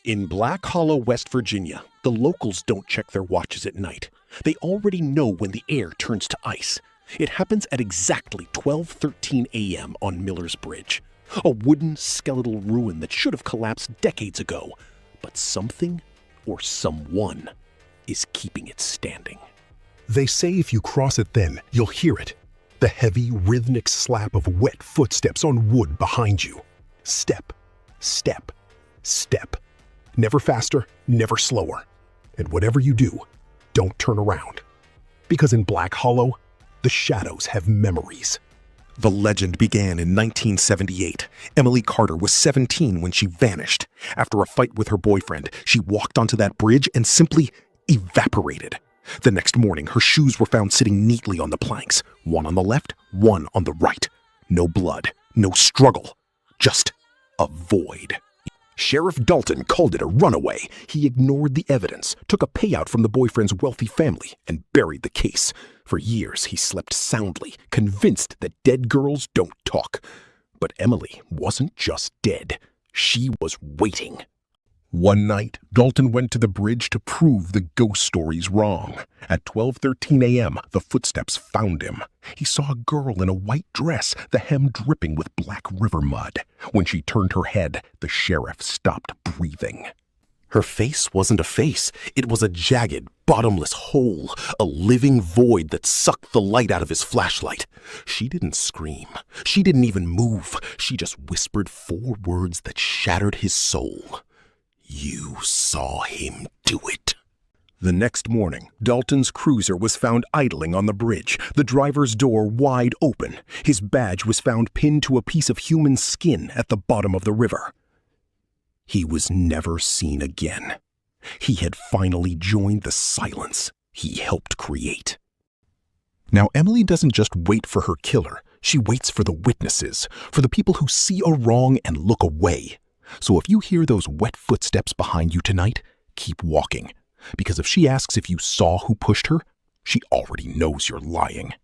In Black Hollow, West Virginia, the locals don't check their watches at night. They already know when the air turns to ice. It happens at exactly 12:13 a.m. on Miller's Bridge, a wooden skeletal ruin that should have collapsed decades ago. But something or someone is keeping it standing. They say if you cross it then, you'll hear it. The heavy, rhythmic slap of wet footsteps on wood behind you. Step, step, step. Never faster, never slower. And whatever you do, don't turn around. Because in Black Hollow, the shadows have memories. The legend began in 1978. Emily Carter was 17 when she vanished. After a fight with her boyfriend, she walked onto that bridge and simply evaporated. The next morning, her shoes were found sitting neatly on the planks, one on the left, one on the right. No blood, no struggle, just a void. Sheriff Dalton called it a runaway. He ignored the evidence, took a payout from the boyfriend's wealthy family, and buried the case. For years, he slept soundly, convinced that dead girls don't talk. But Emily wasn't just dead. She was waiting. One night, Dalton went to the bridge to prove the ghost stories wrong. At 12:13 a.m., the footsteps found him. He saw a girl in a white dress, the hem dripping with black river mud. When she turned her head, the sheriff stopped breathing. Her face wasn't a face. It was a jagged, bottomless hole, a living void that sucked the light out of his flashlight. She didn't scream. She didn't even move. She just whispered 4 words that shattered his soul. You saw him do it. The next morning, Dalton's cruiser was found idling on the bridge, the driver's door wide open. His badge was found pinned to a piece of human skin at the bottom of the river. He was never seen again. He had finally joined the silence he helped create. Now, Emily doesn't just wait for her killer. She waits for the witnesses, for the people who see a wrong and look away. So if you hear those wet footsteps behind you tonight, keep walking. Because if she asks if you saw who pushed her, she already knows you're lying.